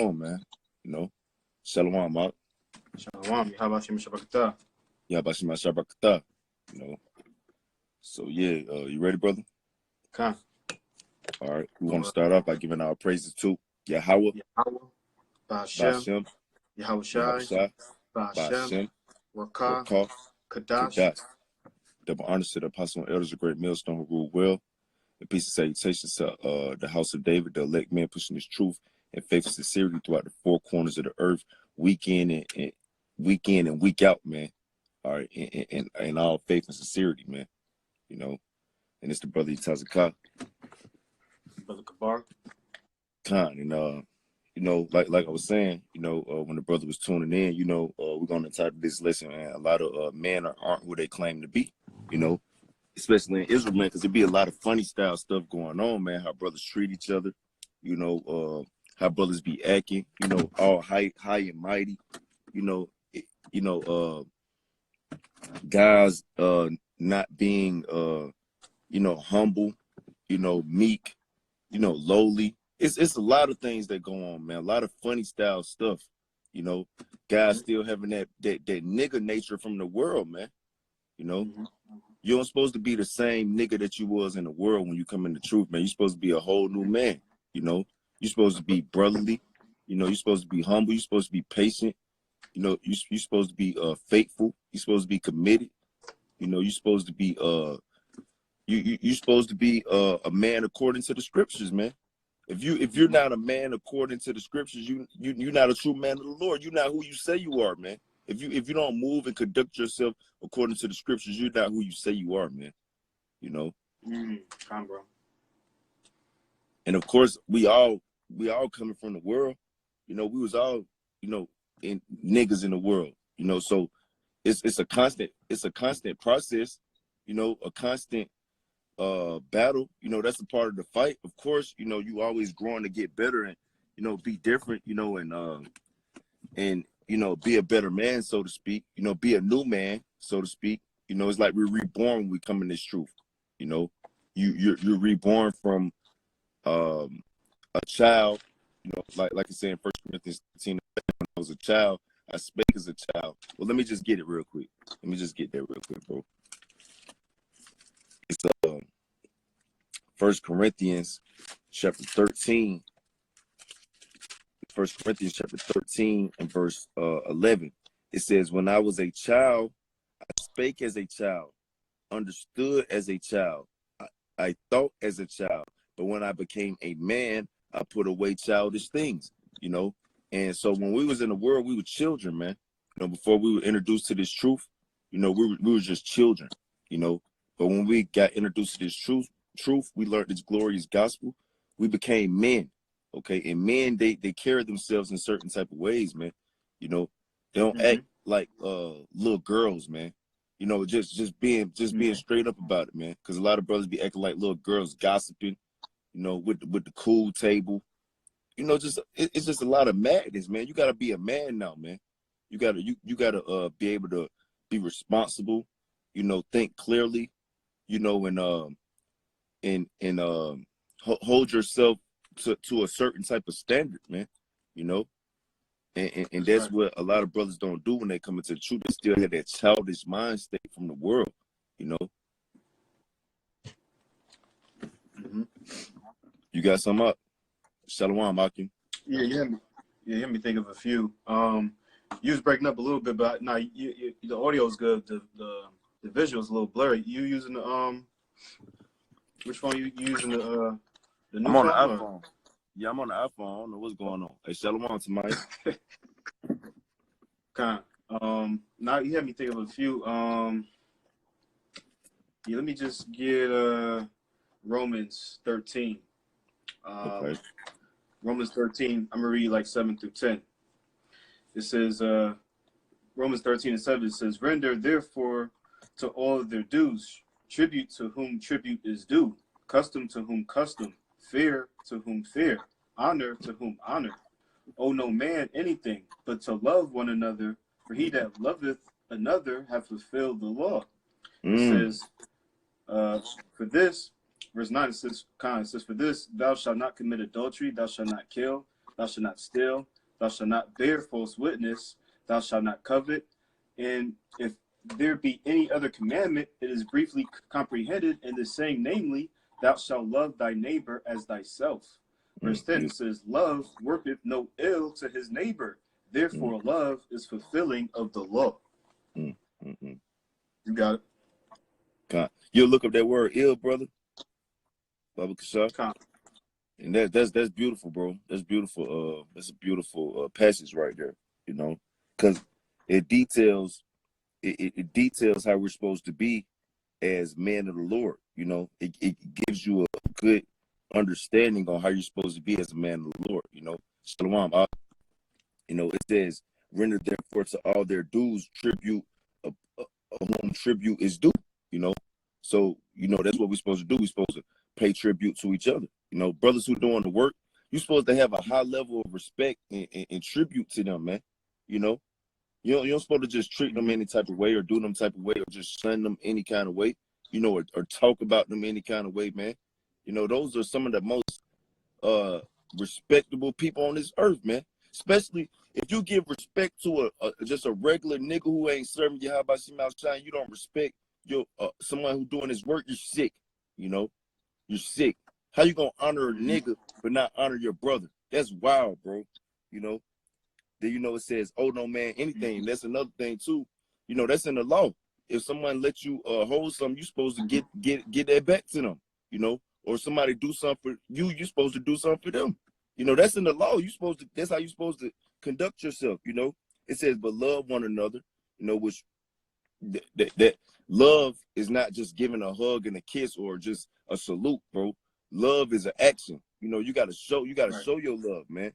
Oh man, you know, Shalom, Mark. Shalom. How about you, Mr. Yeah, about my Shabakata. You know. So yeah, you ready, brother? Okay. All right. We want to start off by giving our praises to Yahweh, Yahweh, Ba'ashem, Bashem, Yahweh Shai, Yahushua, Ba'ashem, Bashem, Rakah, Rakah, Kadash. Kadash. Double honors to the apostle and elders of Great Millstone who rule well. And peace and salutations to the house of David, the elect man pushing his truth and faith and sincerity throughout the four corners of the earth, week in and week out, man. All right, and all faith and sincerity, man. You know, and it's the brother Itazaka Brother Kabar. Khan, and you know, like I was saying, you know, when the brother was tuning in, you know, we're gonna entitle this lesson, and a lot of men aren't who they claim to be, you know, especially in Israel, man, because there be a lot of funny style stuff going on, man. How brothers treat each other, you know, how brothers be acting, you know, all high and mighty, you know, guys not being you know, humble, you know, meek, you know, lowly. It's a lot of things that go on, man. A lot of funny style stuff, you know. Guys still having that nigga nature from the world, man. You know, you don't supposed to be the same nigga that you was in the world when you come in the truth, man. You're supposed to be a whole new man, you know. You're supposed to be brotherly, you know. You're supposed to be humble. You're supposed to be patient, you know. You're supposed to be faithful. You're supposed to be committed, you know. You're supposed to be you're supposed to be a man according to the scriptures, man. If you're not a man according to the scriptures, you're not a true man of the Lord. You're not who you say you are, man. If you don't move and conduct yourself according to the scriptures, you're not who you say you are, man. You know. Come, bro. And of course, we all coming from the world. You know, we was all, you know, in niggas in the world. You know, so it's a constant process. You know, a constant battle. You know, that's a part of the fight. Of course, you know, you always growing to get better and, you know, be different, you know, and you know, be a better man, so to speak, you know, be a new man, so to speak. You know, it's like we're reborn when we come in this truth. You know, you're reborn from a child, you know, like I said in 1 Corinthians 13, when I was a child, I spake as a child. Well, let me just get it real quick. Let me just get that real quick, bro. It's 1 Corinthians chapter 13. 1 Corinthians chapter 13 and verse 11. It says, when I was a child, I spake as a child, understood as a child, I thought as a child. But when I became a man, I put away childish things, you know. And so when we was in the world, we were children, man. You know, before we were introduced to this truth, you know, we were just children, you know. But when we got introduced to this truth, we learned this glorious gospel, we became men. Okay, and men, they carry themselves in certain type of ways, man. You know, they don't act like little girls, man. You know, just being straight up about it, man. Because a lot of brothers be acting like little girls, gossiping, you know, with the cool table. You know, it's just a lot of madness, man. You gotta be a man now, man. You gotta be able to be responsible, you know, think clearly, you know, and hold yourself to a certain type of standard, man, you know, and that's right. What a lot of brothers don't do when they come into the truth. They still have that childish mind state from the world, you know. You got some up? Shalom, Akim. Yeah, you had me think of a few. You was breaking up a little bit, but no, the audio is good. The visual is a little blurry. You using the which phone you using the new I'm on phone? the iPhone. Yeah, I'm on the iPhone. I don't know what's going on. Hey, Shalom to Mike. Now you had me think of a few. Yeah, let me just get Romans 13. Okay. Romans 13, I'm gonna read like 7 through 10. It says, Romans 13 and 7, it says, render therefore to all their dues, tribute to whom tribute is due, custom to whom custom, fear to whom fear, honor to whom honor. Owe no man anything, but to love one another, for he that loveth another hath fulfilled the law. It says, for this, verse 9, it says, for this, thou shalt not commit adultery, thou shalt not kill, thou shalt not steal, thou shalt not bear false witness, thou shalt not covet. And if there be any other commandment, it is briefly comprehended in the saying, namely, thou shalt love thy neighbor as thyself. Verse 10, it says, love worketh no ill to his neighbor. Therefore, love is fulfilling of the law. You got it. You'll look up that word ill, brother. Baba Kashaf. And that's beautiful, bro. That's beautiful. That's a beautiful passage right there, you know, because it details how we're supposed to be as men of the Lord. You know, it gives you a good understanding on how you're supposed to be as a man of the Lord. You know, Shalom. You know, it says, render therefore to all their dues tribute, whom tribute is due. You know, so you know that's what we're supposed to do. We're supposed to pay tribute to each other. You know, brothers who doing the work, you're supposed to have a high level of respect and tribute to them, man. You know, you're not supposed to just treat them any type of way or do them type of way or just send them any kind of way, you know, or talk about them any kind of way, man. You know, those are some of the most respectable people on this earth, man. Especially if you give respect to just a regular nigga who ain't serving you, how about some outside, you don't respect your someone who doing his work, you're sick. You know, you're sick. How you gonna honor a nigga but not honor your brother? That's wild, bro. You know. Then you know it says, "Oh no, man, anything." That's another thing too. You know, that's in the law. If someone let you hold something, you're supposed to get that back to them. You know, or somebody do something for you, you're supposed to do something for them. You know, that's in the law. You supposed to. That's how you're supposed to conduct yourself. You know, it says, "But love one another." You know, which that love is not just giving a hug and a kiss or just a salute, bro. Love is an action. You know, you gotta show your love, man.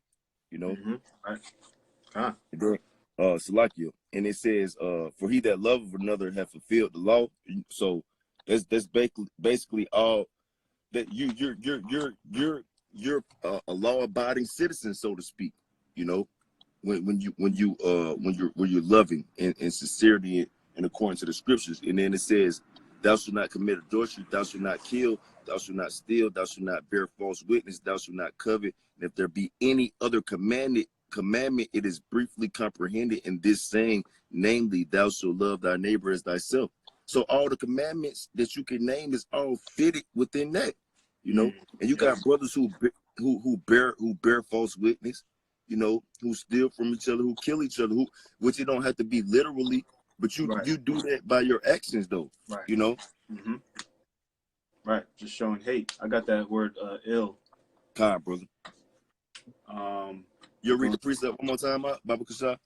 You know. Right. And then, Salakia, and it says, "For he that loveth another hath fulfilled the law." So that's basically all that you're a law-abiding citizen, so to speak. You know, when you're loving in sincerity and according to the scriptures. And then it says, "Thou shalt not commit adultery, thou shalt not kill, thou shalt not steal, thou shalt not bear false witness, thou shalt not covet. And if there be any other commandment, it is briefly comprehended in this saying, namely, thou shalt love thy neighbor as thyself." So all the commandments that you can name is all fitted within that, you know. And you got brothers who bear false witness, you know, who steal from each other, who kill each other, which it don't have to be literally, but you do that by your actions, though, you know. Right, just showing hate. I got that word ill. Kind, brother. You'll read the precept one more time, Baba Kasha?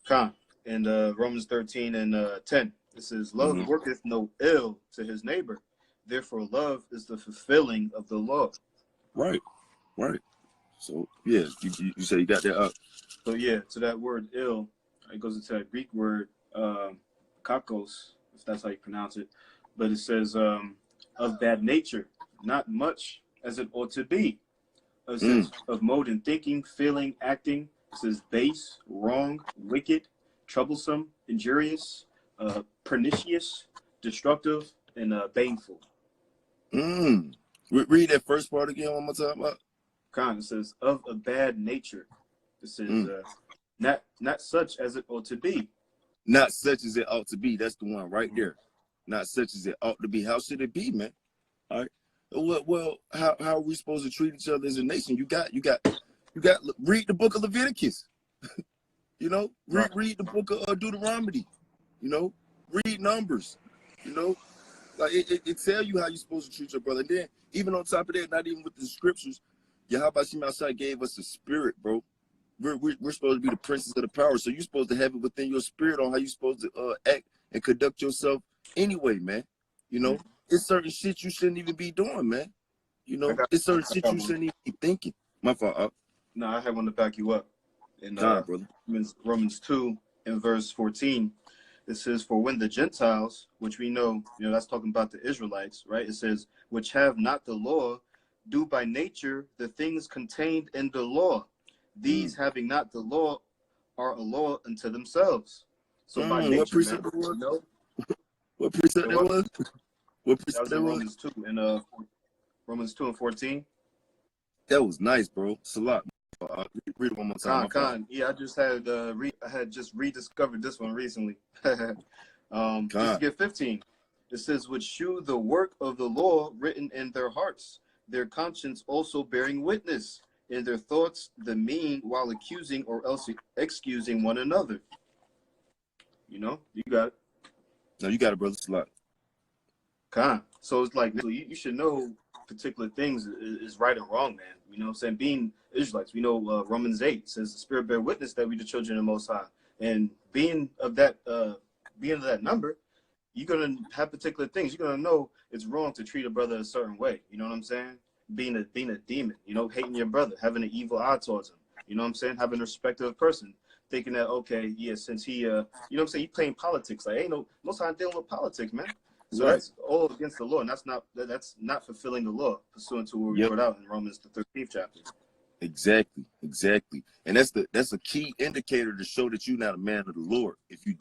Khan. In Romans 13 and 10, it says, "Love worketh no ill to his neighbor. Therefore, love is the fulfilling of the law." Right. So, yeah, you say you got that up. So, yeah, to that word ill, it goes into that Greek word kakos, if that's how you pronounce it. But it says, of bad nature, not much as it ought to be. It says, of mode in thinking, feeling, acting. It says, base, wrong, wicked, troublesome, injurious, pernicious, destructive, and baneful. Read that first part again one more time. Khan, it says, of a bad nature. It says, not such as it ought to be. Not such as it ought to be. That's the one right there. Not such as it ought to be. How should it be, man? All right. Well, how are we supposed to treat each other as a nation? You got. Read the book of Leviticus. You know, read the book of Deuteronomy. You know, read Numbers. You know, like it tell you how you're supposed to treat your brother. And then even on top of that, not even with the scriptures, Yahweh Shem Shai gave us a spirit, bro. We're supposed to be the princes of the power, so you're supposed to have it within your spirit on how you're supposed to act and conduct yourself anyway, man. You know, it's certain shit you shouldn't even be doing, man. You know, it's certain shit you shouldn't even be thinking. My fault. No, I have one to back you up. In brother. Romans 2 and verse 14, it says, "For when the Gentiles," which we know, that's talking about the Israelites, right? It says, "which have not the law, do by nature the things contained in the law. These having not the law are a law unto themselves." So by nature, what precept man, was? What precept that was? What precept that was in Romans 2 and Romans 2 and 14. That was nice, bro. Salat. Read it one more time. Yeah, I had just rediscovered this one recently. Just to get 15. It says, which shew the work of the law written in their hearts, their conscience also bearing witness, in their thoughts the mean, while accusing or else excusing one another. You know, you got it. No, you got it, brother. Slot. So it's like, you should know particular things is right and wrong, man. You know what I'm saying? Being Israelites, we know Romans 8 says the Spirit bear witness that we the children of the Most High. And being of that number, you're going to have particular things. You're going to know it's wrong to treat a brother a certain way. You know what I'm saying? Being a demon, you know, hating your brother, having an evil eye towards him. You know what I'm saying? Having respect of a person. Thinking that, okay, yeah, since he, you know what I'm saying? He playing politics. Like, ain't no, most time dealing with politics, man. So that's all against the law, and that's not fulfilling the law pursuant to what we brought out in Romans the 13th chapter. Exactly. And that's a key indicator to show that you're not a man of the Lord. If you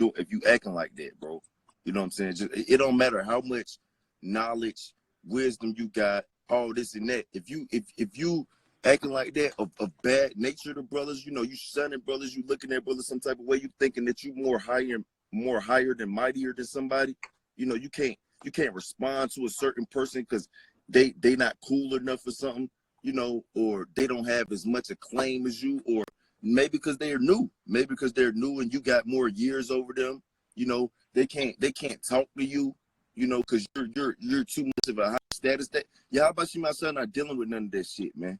acting like that, bro. You know what I'm saying? It don't matter how much knowledge, wisdom you got, all this and that. If you acting like that of bad nature to brothers, you know, you shunning brothers, you looking at brothers some type of way, you thinking that you more higher than mightier than somebody. You know, you can't respond to a certain person because they not cool enough for something, you know, or they don't have as much acclaim as you, or maybe because they're new and you got more years over them. You know, they can't talk to you, you know, because you're too much of a high status. That Yahabashim myself not dealing with none of that shit, man.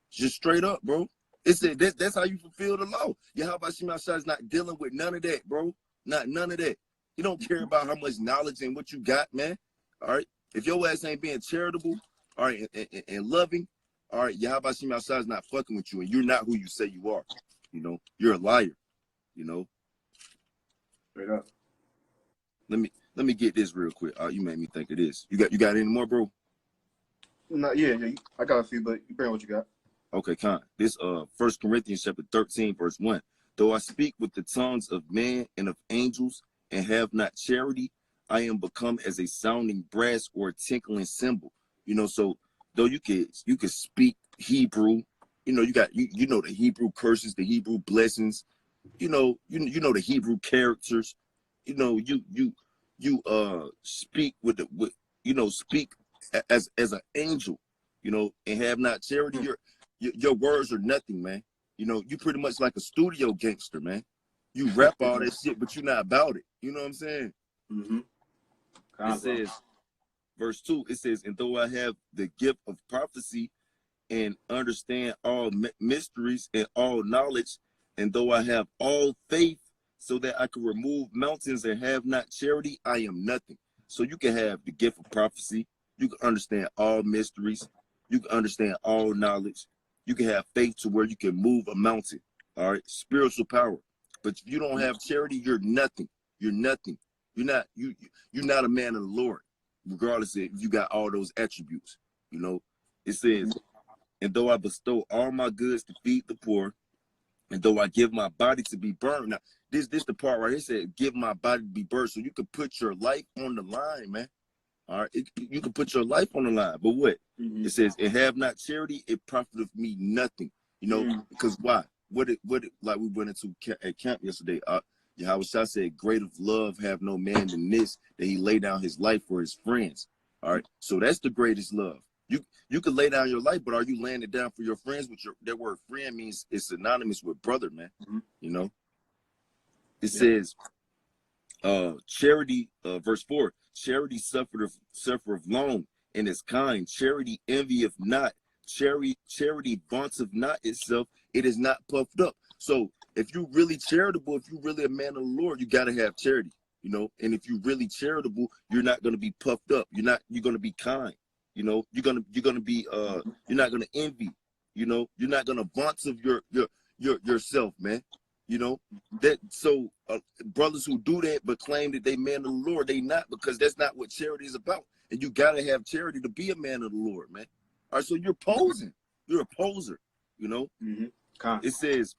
Just straight up, bro. It's that's how you fulfill the law. Yahabashim myself is not dealing with none of that, bro. None of that. You don't care about how much knowledge and what you got, man. All right. If your ass ain't being charitable, all right, and loving, all right, Yahweh Shim outside is not fucking with you, and you're not who you say you are. You know, you're a liar. You know. Straight up. Let me get this real quick. You made me think of this. You got any more, bro? No, yeah, I got a few, but you bring what you got. Okay, Con. This 1 Corinthians chapter 13, verse 1. Though I speak with the tongues of men and of angels, and have not charity, I am become as a sounding brass or a tinkling cymbal. You know, so though you could speak Hebrew, you know, you know the Hebrew curses, the Hebrew blessings, you know the Hebrew characters, you know, you speak with speak as an angel, you know, and have not charity, your words are nothing, man. You know, you pretty much like a studio gangster, man. You rap all that shit, but you're not about it. You know what I'm saying? Mm-hmm. It says, verse 2, it says, and though I have the gift of prophecy and understand all mysteries and all knowledge, and though I have all faith so that I can remove mountains and have not charity, I am nothing. So you can have the gift of prophecy. You can understand all mysteries. You can understand all knowledge. You can have faith to where you can move a mountain. All right, spiritual power. But if you don't have charity, you're nothing. You're nothing. You're not a man of the Lord, regardless if you got all those attributes. You know, it says, and though I bestow all my goods to feed the poor, and though I give my body to be burned. Now, this the part right here said, give my body to be burned. So you can put your life on the line, man. All right, you can put your life on the line. But what? It says, and have not charity, it profiteth me nothing. You know, because why? What like we went into at camp yesterday, Yahweh Shah said, great of love have no man than this, that he lay down his life for his friends. All right, so that's the greatest love. You can lay down your life, but are you laying it down for your friends? Which that word friend means it's synonymous with brother, man. You know, it says, charity, verse 4, charity suffereth long and is kind. Charity envieth not. Charity vaunteth not itself. It is not puffed up. So if you're really charitable, if you're really a man of the Lord, you got to have charity, you know. And if you're really charitable, you're not going to be puffed up. You're going to be kind. You know, you're gonna be you're not gonna envy, you know, you're not gonna vaunt of yourself, man. You know, that so brothers who do that but claim that they man of the Lord, they not, because that's not what charity is about. And you gotta have charity to be a man of the Lord, man. All right, so you're posing, you're a poser, you know. It says,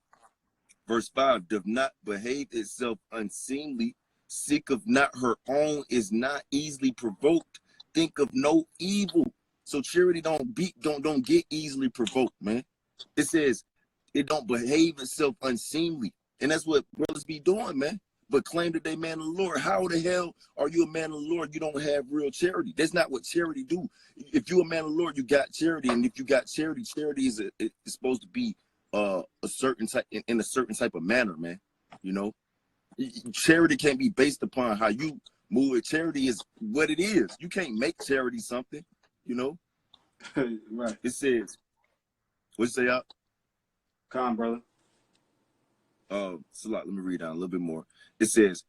verse 5, doth not behave itself unseemly, seeketh not her own, is not easily provoked, think of no evil. So charity don't get easily provoked, man. It says, it don't behave itself unseemly. And that's what brothers be doing, man. But claim that they man of the Lord. How the hell are you a man of the Lord? You don't have real charity. That's not what charity do. If you a man of the Lord, you got charity. And if you got charity, charity is it's supposed to be a certain type in a certain type of manner, man. You know, charity can't be based upon how you move it. Charity is what it is. You can't make charity something, you know. Right. It says, what's it say out? Come on, brother. So let me read down a little bit more. It says,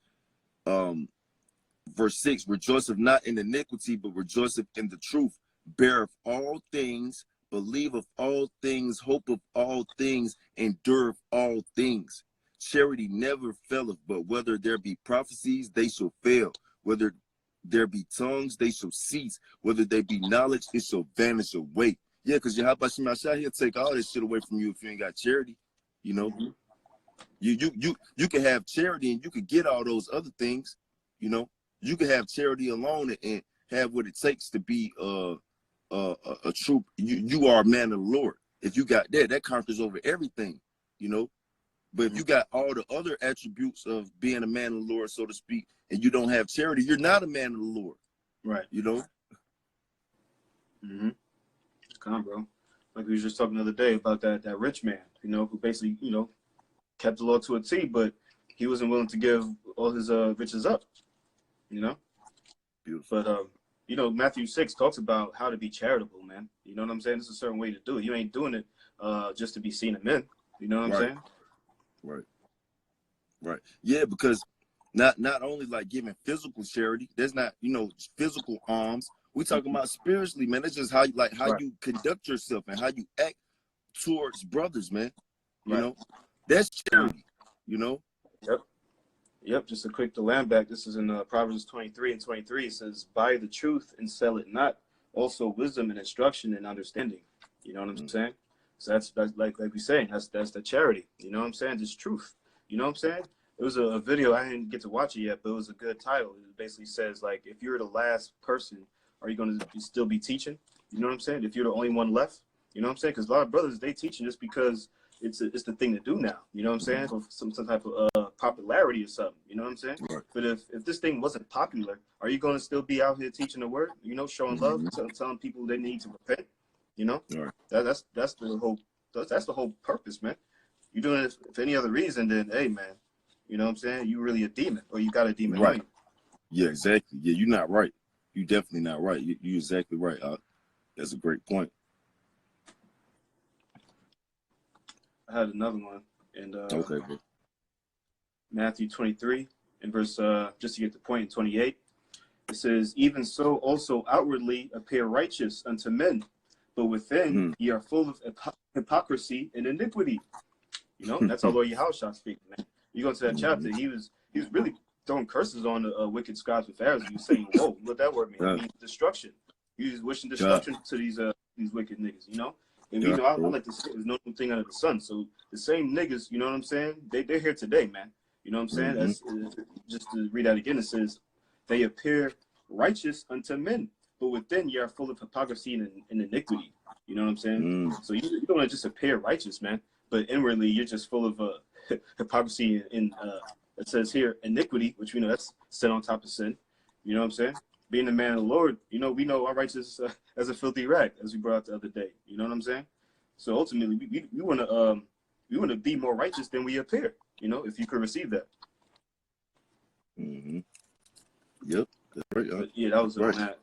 verse 6, rejoiceth not in iniquity, but rejoiceth in the truth, beareth all things, believeth all things, hopeth all things, endureth all things. Charity never faileth, but whether there be prophecies, they shall fail. Whether there be tongues, they shall cease. Whether there be knowledge, it shall vanish away. Yeah, because he'll take all this shit away from you if you ain't got charity, you know. Mm-hmm. You can have charity and you can get all those other things, you know. You can have charity alone and have what it takes to be a true. You are a man of the Lord. If you got that conquers over everything, you know. But if you got all the other attributes of being a man of the Lord, so to speak, and you don't have charity, you're not a man of the Lord. Right. You know. Mm-hmm. Come on, bro. Like we were just talking the other day about that rich man, you know, who basically, you know, kept the law to a T, but he wasn't willing to give all his riches up, you know. Beautiful. But you know, Matthew 6 talks about how to be charitable, man. You know what I'm saying? There's a certain way to do it. You ain't doing it just to be seen of men. You know what I'm saying? Right. Yeah, because not only like giving physical charity, there's not, you know, physical alms. We talking about spiritually, man. It's just how you conduct yourself and how you act towards brothers, man. You know, that's charity. You know. Yep. Just a quick to land back. This is in Proverbs 23:23. It says, "Buy the truth and sell it not. Also wisdom and instruction and understanding." You know what I'm saying? So that's like we saying. That's the charity. You know what I'm saying? Just truth. You know what I'm saying? It was a video. I didn't get to watch it yet, but it was a good title. It basically says, like, if you're the last person, are you going to still be teaching? You know what I'm saying? If you're the only one left, you know what I'm saying? Because a lot of brothers, they teaching just because it's the thing to do now. You know what I'm saying? For some type of popularity or something. You know what I'm saying? Right. But if this thing wasn't popular, are you going to still be out here teaching the word? You know, showing love, telling people they need to repent. You know, that's the whole purpose, man. You doing it for any other reason, then hey, man, you know what I'm saying? You really a demon, or you got a demon on you. Yeah, exactly. Yeah, you're not right. You definitely not right. You're exactly right. That's a great point. I had another one in okay, bro. Matthew 23 and verse just to get the point in 28. It says, "Even so, also outwardly appear righteous unto men, but within ye are full of hypocrisy and iniquity." You know, that's our Lord Yahushua speaking, man. You go to that chapter, he was really throwing curses on the wicked scribes and Pharisees. He was saying, "Whoa, what that word mean? It means destruction." He was wishing destruction to these wicked niggas, you know. And you know, I like to say there's no new thing under the sun. So the same niggas, you know what I'm saying? They're here today, man. You know what I'm saying? That's just to read that again. It says, "They appear righteous unto men, but within you are full of hypocrisy and iniquity." You know what I'm saying? So you don't want to just appear righteous, man, but inwardly you're just full of hypocrisy and it says here iniquity, which we know that's sin on top of sin. You know what I'm saying? Being a man of the Lord, you know, we know our righteous as a filthy rag, as we brought out the other day. You know what I'm saying? So ultimately, we want to be more righteous than we appear. You know, if you could receive that. Yep, that's right. But yeah, that was on that.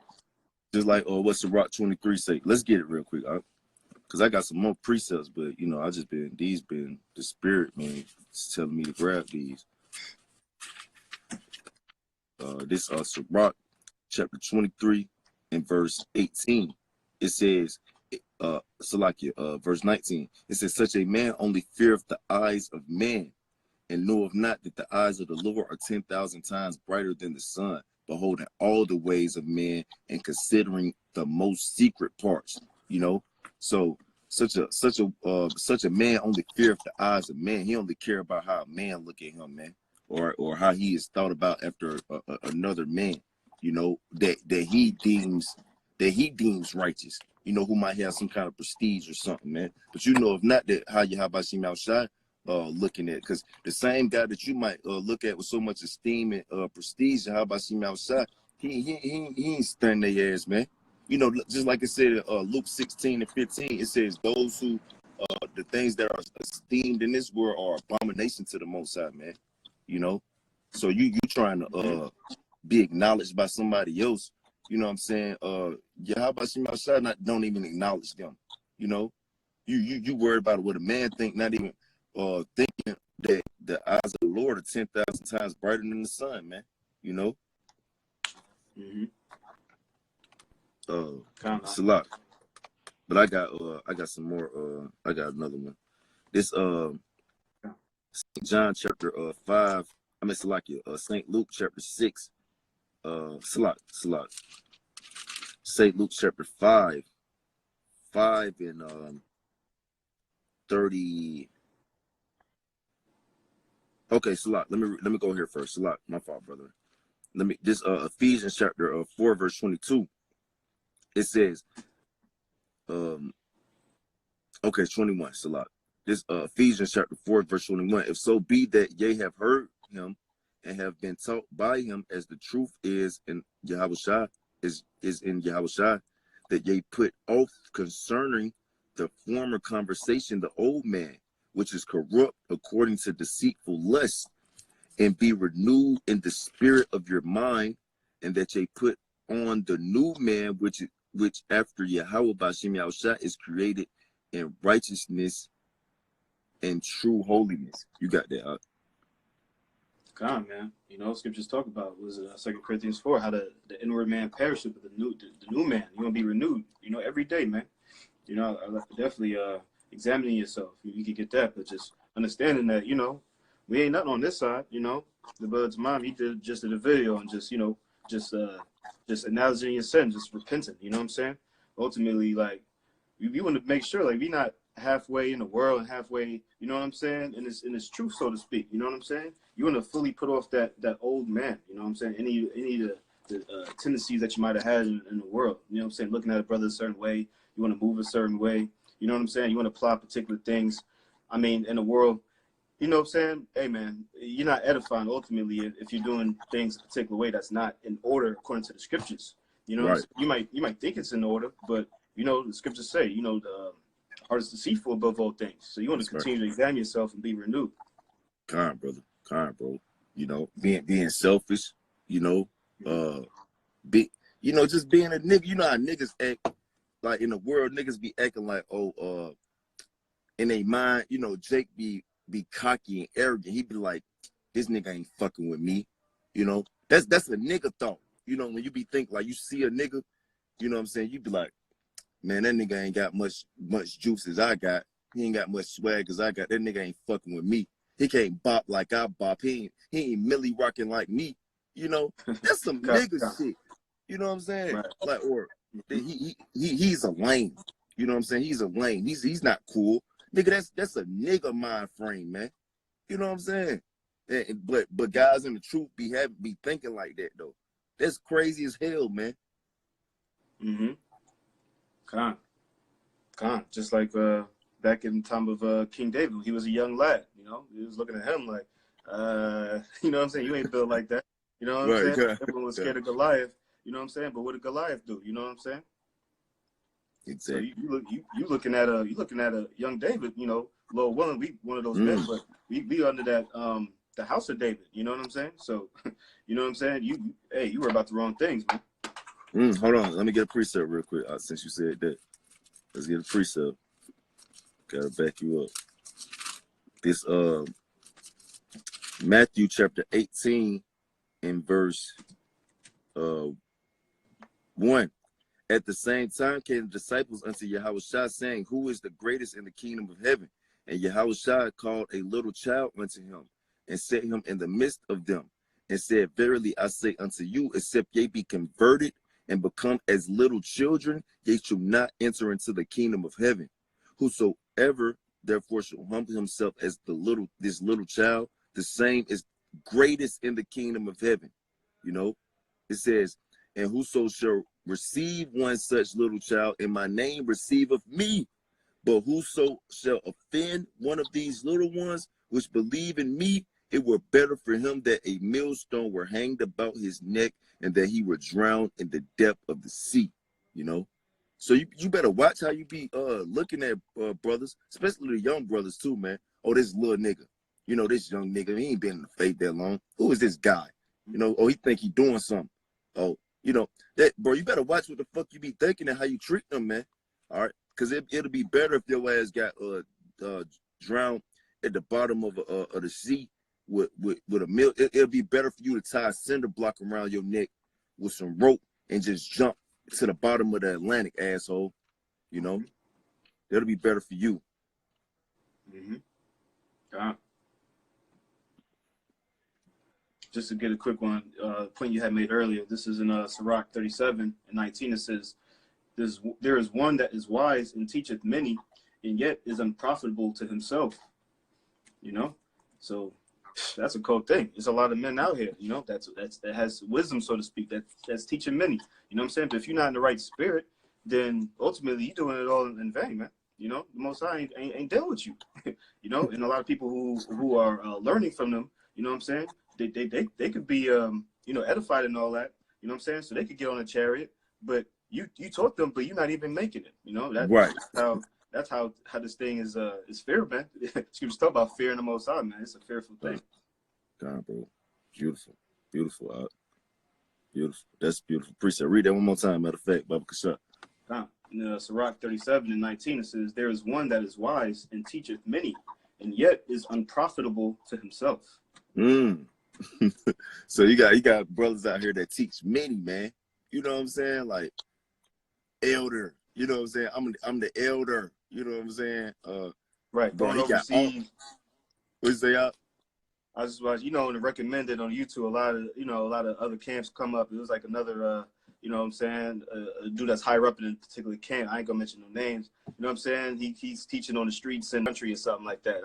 Just like, what's the Rock 23 say? Let's get it real quick, because I got some more precepts, but you know, these been the spirit, man, telling me to grab these. This Sirach chapter 23 and verse 18. It says, verse 19. It says, "Such a man only feareth the eyes of man, and knoweth not that the eyes of the Lord are 10,000 times brighter than the sun, beholding all the ways of men and considering the most secret parts." You know, so such a man only feareth the eyes of man. He only care about how a man look at him, man, or how he is thought about after another man. You know, that he deems righteous. who might have some kind of prestige or something, man. But if not that, how you Habashim outside looking at, because the same guy that you might look at with so much esteem and prestige, how Habashim outside, he ain't stunning their ass, man. Just like it said in Luke 16:15, it says those who the things that are esteemed in this world are abomination to the Most High, man. So you trying to be acknowledged by somebody else. You know what I'm saying? How about some outside don't even acknowledge them? You worried about what a man think, not even thinking that the eyes of the Lord are 10,000 times brighter than the sun, man. It's a lot. But I got some more. I got another one. This John chapter 5. I mean Salakia, St. Luke chapter 6. St. Luke chapter 5 and 30. Okay, Salat. Let me go here first. Salat, my fault, brother. This Ephesians chapter 4 verse 22. It says, okay, 21. Salat. This Ephesians chapter 4 verse 21. If so be that ye have heard him and have been taught by him, as the truth is in Yahushua, is in Yahushua, that ye put off concerning the former conversation the old man, which is corrupt according to deceitful lust, and be renewed in the spirit of your mind, and that ye put on the new man, which after Yahweh B'Shem Yahushua is created in righteousness and true holiness. You got that? God, man. Scriptures talk about, was it 2 Corinthians 4, how the inward man perisheth, but the new man, you're going to be renewed, every day, man. Definitely examining yourself. You can get that, but just understanding that, we ain't nothing on this side, The Bud's mom, he just did a video and just acknowledging your sin, just repenting, you know what I'm saying? Ultimately, like, we want to make sure, like, we not halfway in the world and halfway, you know what I'm saying, in this truth, so to speak, you know what I'm saying? You want to fully put off that old man, you know what I'm saying? Any of the tendencies that you might have had in the world, you know what I'm saying? Looking at a brother a certain way, you want to move a certain way, you know what I'm saying? You want to apply particular things. I mean, in the world, you know what I'm saying? Hey, man, you're not edifying ultimately if you're doing things a particular way that's not in order according to the scriptures. Right. You might think it's in order, but the scriptures say, the heart is deceitful above all things. So you want to continue to examine yourself and be renewed. Kind, brother. Kind, bro. Being selfish, just being a nigga. How niggas act, like in the world, niggas be acting like, in their mind, Jake be cocky and arrogant. He be like, this nigga ain't fucking with me. That's a nigga thought. When you be thinking, like, you see a nigga, you know what I'm saying? You be like, man, that nigga ain't got much juice as I got. He ain't got much swag as I got. That nigga ain't fucking with me. He can't bop like I bop. He ain't Millie rocking like me. That's some nigga shit. You know what I'm saying? Right. Like, or he's a lame. You know what I'm saying? He's a lame. He's not cool. Nigga, that's a nigga mind frame, man. You know what I'm saying? But guys in the truth be thinking like that though. That's crazy as hell, man. Just like back in the time of King David, he was a young lad, he was looking at him like, you know what I'm saying? You ain't built like that. You know what I'm saying? Everyone was scared of Goliath, you know what I'm saying? But what did Goliath do? You know what I'm saying? Exactly. So you looking at a young David, Lord willing, we one of those men, but we under that the house of David, you know what I'm saying? So you know what I'm saying? You were about the wrong things, man. Hold on, let me get a precept real quick. Since you said that, let's get a precept. Gotta back you up. This Matthew chapter 18 and verse 1. At the same time came the disciples unto Yahushua, saying, who is the greatest in the kingdom of heaven? And Yahushua called a little child unto him, and set him in the midst of them, and said, verily I say unto you, except ye be converted and become as little children, ye shall not enter into the kingdom of heaven. Whosoever therefore shall humble himself as this little child, the same is greatest in the kingdom of heaven. It says, and whoso shall receive one such little child in my name receiveth me. But whoso shall offend one of these little ones which believe in me, it were better for him that a millstone were hanged about his neck and that he were drowned in the depth of the sea. You know? So you better watch how you be looking at brothers, especially the young brothers too, man. Oh, this little nigga. You know, this young nigga, he ain't been in the faith that long. Who is this guy? You know, oh, he think he doing something. Oh, you know, that bro, you better watch what the fuck you be thinking and how you treat them, man. All right. Cause it'll be better if your ass got drowned at the bottom of the sea with a mill. It'll be better for you to tie a cinder block around your neck with some rope and just jump to the bottom of the Atlantic, asshole. You know, that'll be better for you. Just to get a quick one, point you had made earlier. This is in Sirach 37:19. It says, there is one that is wise and teacheth many, and yet is unprofitable to himself. You know, so that's a cool thing. There's a lot of men out here, you know, that has wisdom, so to speak, that's teaching many. You know what I'm saying? But if you're not in the right spirit, then ultimately you're doing it all in vain, man. You know, the Most High ain't dealt with you. You know, and a lot of people who are learning from them, you know what I'm saying? They could be you know, edified and all that. You know what I'm saying? So they could get on a chariot, but you taught them, but you're not even making it. You know, that's how this thing is fear, man. Scriptures talk about fear in the Most High, man. It's a fearful thing. God, bro. Beautiful. Beautiful. Beautiful. That's beautiful. Appreciate it. Read that one more time, matter of fact, Baba Kasha. In Sirach 37:19, it says, there is one that is wise and teacheth many, and yet is unprofitable to himself. So you got brothers out here that teach many, man. You know what I'm saying? Like elder. You know what I'm saying? I'm the elder. You know what I'm saying? Right. Bro, Going overseas. What you say out? I just watched, you know, and recommended on YouTube a lot of other camps come up. It was like another you know what I'm saying, a dude that's higher up in a particular camp. I ain't gonna mention no names. You know what I'm saying? He's teaching on the streets in the country or something like that.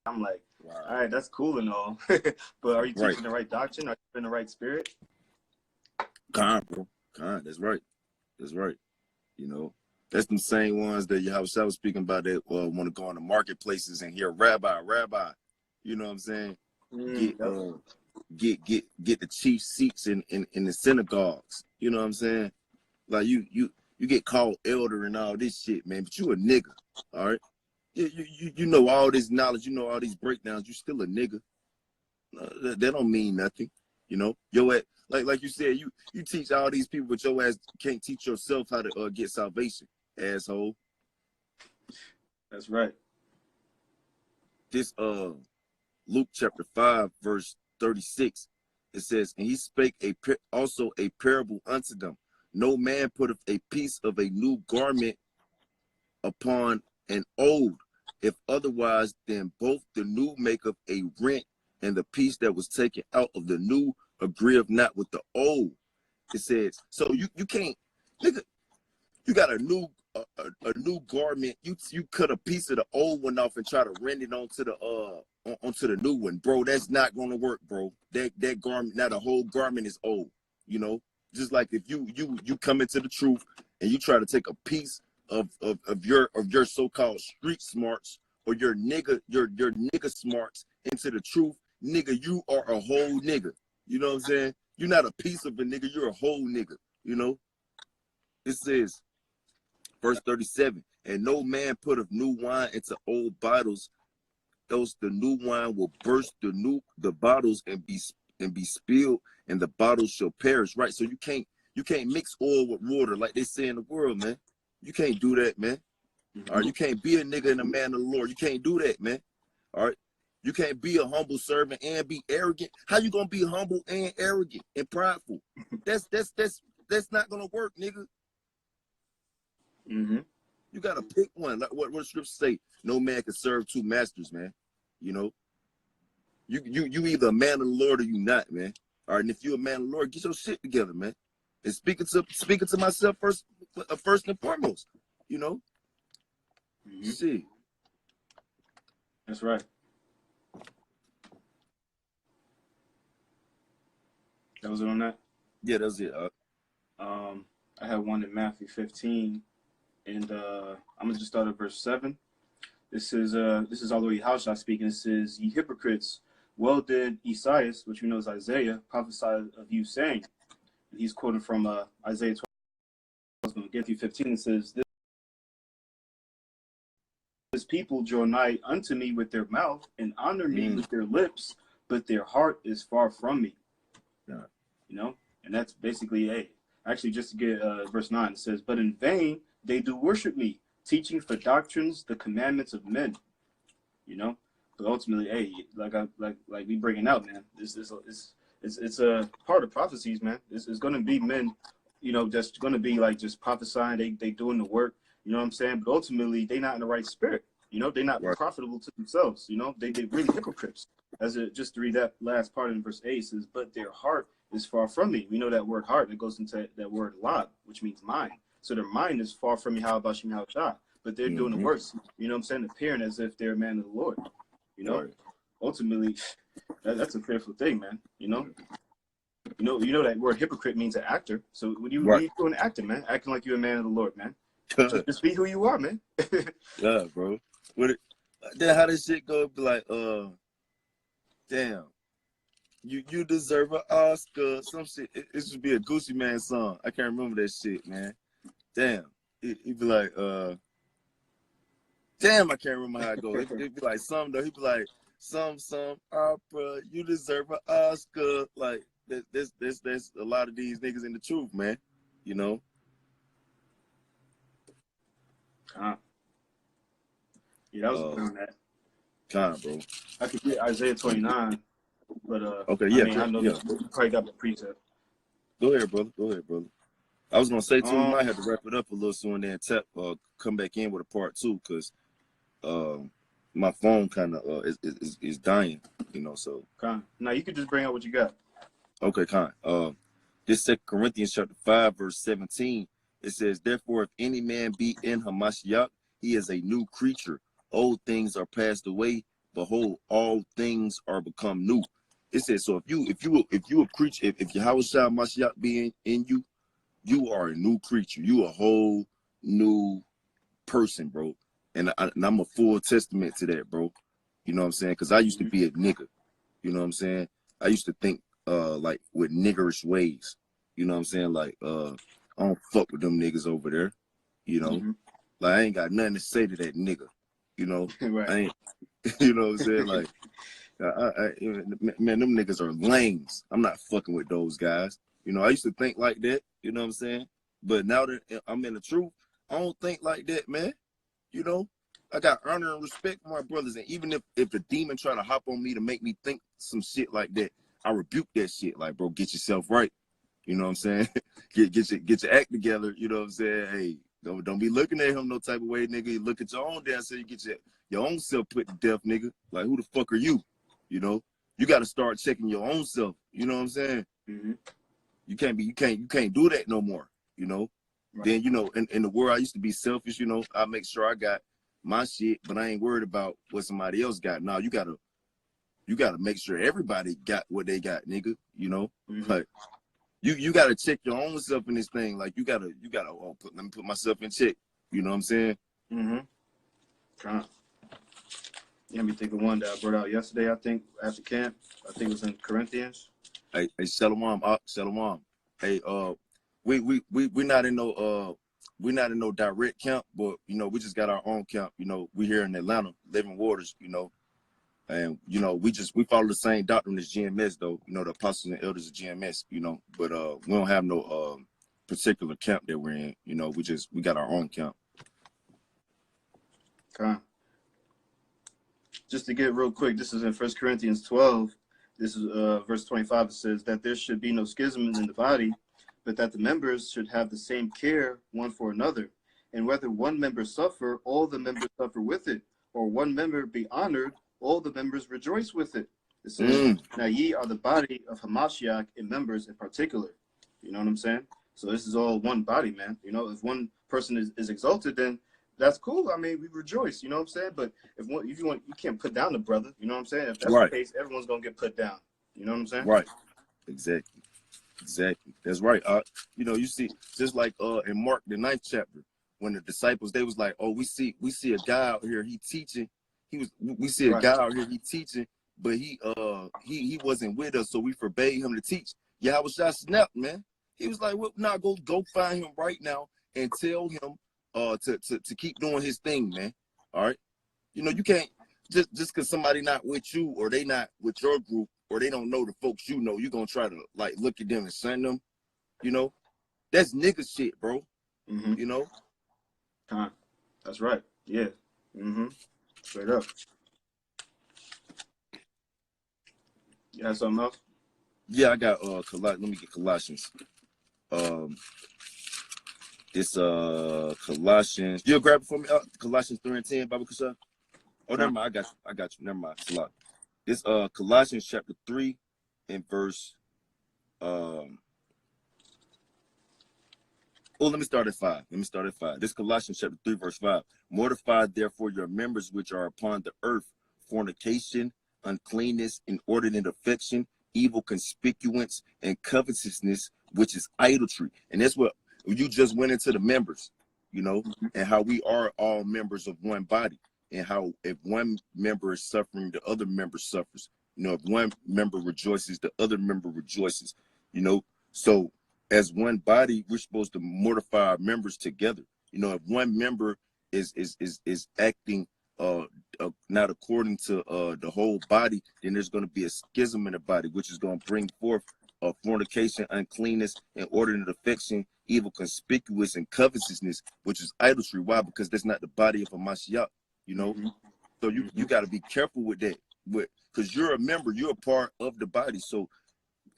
I'm like, wow. All right, that's cool and all. But are you teaching the right doctrine? Are you in the right spirit? Con, bro. Con, that's right. That's right. You know, that's the same ones that Yahweh was speaking about that want to go on the marketplaces and hear rabbi. You know what I'm saying? Get the chief seats in the synagogues. You know what I'm saying? Like you get called elder and all this shit, man. But you a nigga, all right? You know all this knowledge, you know all these breakdowns. You still a nigga. That don't mean nothing. You know, your ass, like you said, you teach all these people, but your ass can't teach yourself how to get salvation, asshole. That's right. This Luke chapter 5 verse 36, it says, and he spake also a parable unto them. No man putteth a piece of a new garment upon an old, if otherwise then both the new maketh a rent, and the piece that was taken out of the new agreeth not with the old. It says, so you can't, nigga, you got a new garment, you cut a piece of the old one off and try to rent it onto the new one, bro. That's not gonna work, bro. That garment, now the whole garment is old, you know. Just like if you come into the truth and you try to take a piece of your so-called street smarts or your nigga smarts into the truth, nigga, you are a whole nigga. You know what I'm saying? You're not a piece of a nigga, you're a whole nigga, you know. It says, verse 37, and no man putteth new wine into old bottles, else the new wine will burst the bottles and be spilled, and the bottles shall perish. Right? So you can't mix oil with water like they say in the world, man. You can't do that, man. All right, you can't be a nigga and a man of the Lord. You can't do that, man. All right. You can't be a humble servant and be arrogant. How you gonna be humble and arrogant and prideful? That's not gonna work, nigga. You gotta pick one. Like what the scriptures say, no man can serve two masters, man. You know, you either a man of the Lord or you not, man. All right, and if you're a man of the Lord, get your shit together, man. And speaking to myself first and foremost, you know. See, that's right. That was it on that. Yeah, that's it. I had one in Matthew 15, and I'm gonna just start at verse 7. This is all the way Haushai speaking. It says, "Ye hypocrites, well did Esaias, which we know is Isaiah, prophesy of you, saying," and he's quoting from Isaiah 12. I was going to get through 15. It says, "This people draw nigh unto me with their mouth and honor me with their lips, but their heart is far from me." Yeah. You know, and that's basically actually just to get verse 9. It says, "But in vain they do worship me, teaching for doctrines the commandments of men." You know, but ultimately, like we bringing out, man, it's a part of prophecies, man. It's going to be men, you know, that's going to be like just prophesying. They doing the work. You know what I'm saying? But ultimately, they not in the right spirit. You know, they're not profitable to themselves. You know, they really hypocrites. Just to read that last part in verse 8, it says, "But their heart is far from me." We know that word heart, that goes into that word lot, which means mind. So their mind is far from me, how about you, how shot? But they're doing the works. You know what I'm saying? Appearing as if they're a man of the Lord. You know, ultimately, that's a fearful thing, man. You know that word hypocrite means an actor. So what are you doing acting, man? Acting like you're a man of the Lord, man. Just be who you are, man. Yeah, bro. Then how this shit go? Be like, damn, you deserve an Oscar. Some shit. It should be a Gucci Man song. I can't remember that shit, man. Damn. He'd be like, damn, I can't remember how it goes. It'd be like some though. He'd be like, some opera. You deserve an Oscar. Like there's a lot of these niggas in the truth, man. You know. Yeah, that was a good on that. Bro. I could get Isaiah 29, but okay, yeah, I mean, I know you probably got the precept. Go ahead, brother. I was gonna say too, we might have to wrap it up a little soon, then come back in with a part 2, because my phone kind of is dying, you know. So now you could just bring out what you got. Okay, this 2 Corinthians chapter 5 verse 17, it says, "Therefore, if any man be in Hamashiach, he is a new creature. Old things are passed away; behold, all things are become new." It says, so if you a creature, if Yahweh Mashiach be in you, you are a new creature. You a whole new person, bro. And I'm a full testament to that, bro. You know what I'm saying? Because I used to be a nigga. You know what I'm saying? I used to think like with niggerish ways. You know what I'm saying? Like I don't fuck with them niggas over there. You know, like I ain't got nothing to say to that nigga. You know, I ain't. You know what I'm saying? Like, man, them niggas are lames. I'm not fucking with those guys. You know, I used to think like that. You know what I'm saying? But now that I'm in the truth, I don't think like that, man. You know, I got honor and respect for my brothers, and even if the demon try to hop on me to make me think some shit like that, I rebuke that shit. Like, bro, get yourself right. You know what I'm saying? get your act together. You know what I'm saying? Hey, don't be looking at him no type of way, nigga. You look at your own damn self. You get your own self put to death, nigga. Like, who the fuck are you? You know, you got to start checking your own self. You know what I'm saying? You can't do that no more. You know. Then, you know, in the world, I used to be selfish. You know, I make sure I got my shit, but I ain't worried about what somebody else got. Now you gotta make sure everybody got what they got, nigga. You know, like you gotta check your own self in this thing. Like you gotta let me put myself in check. You know what I'm saying? You had me think of one that I brought out yesterday. I think after camp, I think it was in Corinthians. Hey, Shalom. Hey, we're not in no direct camp, but you know, we just got our own camp. You know, we here in Atlanta, Living Waters, you know, and you know, we follow the same doctrine as GMS though, you know, the apostles and elders of GMS, you know, but we don't have no particular camp that we're in, you know, we got our own camp. Just to get real quick, this is in 1 Corinthians 12. This is verse 25. It says that there should be no schism in the body, but that the members should have the same care one for another. And whether one member suffer, all the members suffer with it, or one member be honored, all the members rejoice with it. It says, now ye are the body of Hamashiach and members in particular. You know what I'm saying? So this is all one body, man. You know, if one person is exalted, then that's cool. I mean, we rejoice. You know what I'm saying? But if you want, you can't put down the brother. You know what I'm saying? If that's the case, everyone's gonna get put down. You know what I'm saying? Right. Exactly. Exactly. That's right. You know, you see, just like in Mark the 9th chapter, when the disciples, they was like, oh, we see a guy out here, he teaching. We see a Right. guy out here, he teaching, but he wasn't with us, so we forbade him to teach. Yahweh Shai snapped, man. He was like, well, nah, go find him right now and tell him to keep doing his thing, man. All right. You know, you can't just because somebody not with you, or they not with your group, or they don't know the folks you know, you're gonna try to like look at them and send them. You know, that's nigga shit, bro. Mm-hmm. You know. That's right. Yeah. Mm-hmm. Straight up. You have something else? Yeah, I got let me get Colossians. It's Colossians. You'll grab it for me. Colossians 3:10, Bible Kasha. Oh, never mind. I got you. Never mind. It's a lot. This Colossians chapter 3 and verse let me start at 5. This Colossians chapter 3, verse 5. Mortify therefore your members which are upon the earth, fornication, uncleanness, inordinate affection, evil conspicuance, and covetousness, which is idolatry. And that's what you just went into the members, you know, and how we are all members of one body, and how if one member is suffering, the other member suffers. You know, if one member rejoices, the other member rejoices, you know. So as one body, we're supposed to mortify our members together. You know, if one member is acting not according to the whole body, then there's going to be a schism in the body, which is going to bring forth fornication, uncleanness, inordinate affection, evil conspicuous, and covetousness, which is idolatry. Why? Because that's not the body of a Mashiach, you know. So you got to be careful with that, because you're a member, you're a part of the body. So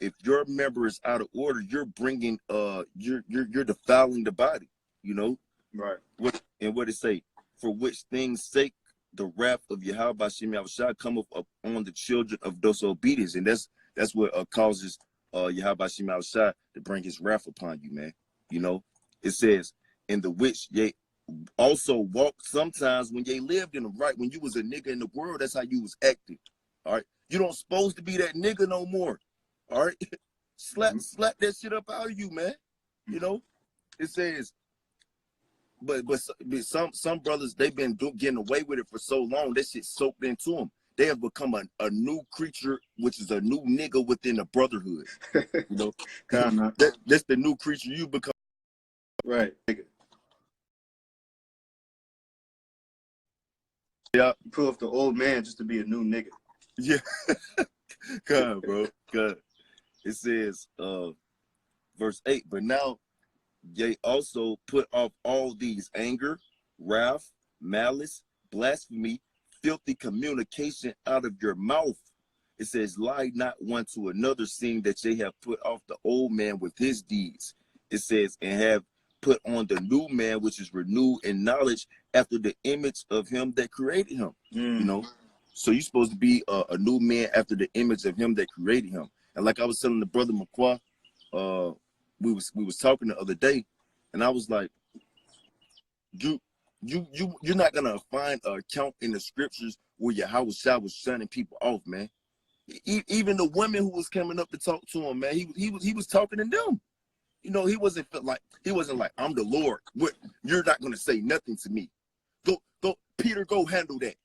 if your member is out of order, you're bringing you're defiling the body, you know. Right. What it say? For which things sake the wrath of Yahweh Bashem Yahushua cometh upon the children of disobedience, and that's what causes Yahweh Bashem Yahushua to bring his wrath upon you, man. You know, it says, in the which ye also walked sometimes when ye lived in the right, when you was a nigga in the world, that's how you was acting. All right, you don't supposed to be that nigga no more. All right, slap that shit up out of you, man. You know, it says, but some brothers, they've been getting away with it for so long, that shit soaked into them. They have become a new creature, which is a new nigga within the brotherhood. You know, that's the new creature you become. Right. Yeah. You pull off the old man just to be a new nigga. Yeah. God, bro. God. It says, verse 8, but now ye also put off all these: anger, wrath, malice, blasphemy, filthy communication out of your mouth. It says, lie not one to another, seeing that ye have put off the old man with his deeds. It says, and have put on the new man, which is renewed in knowledge after the image of him that created him. You know, so you're supposed to be a new man after the image of him that created him. And like I was telling the brother McQuarrie, we was talking the other day, and I was like, you're not gonna find a account in the scriptures where Yahweh Shai was shunning people off, man. Even the women who was coming up to talk to him, man, he was talking to them. You know, he wasn't like I'm the Lord. What, you're not gonna say nothing to me. Go, Peter, go handle that.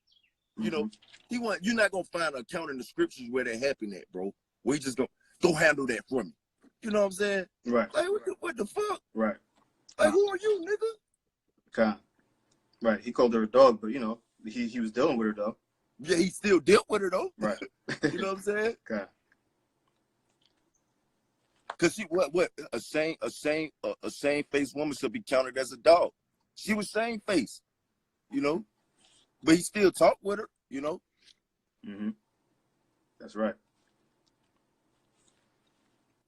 You know, you're not gonna find an account in the scriptures where that happened at, bro. Where he just go handle that for me. You know what I'm saying? Right. Like, what the fuck? Right. Like, who are you, nigga? Right. He called her a dog, but you know, he was dealing with her though. Yeah, he still dealt with her though. Right. You know what I'm saying? Okay. Cause she what a same faced woman should be counted as a dog. She was same face, you know, but he still talked with her, you know. That's right.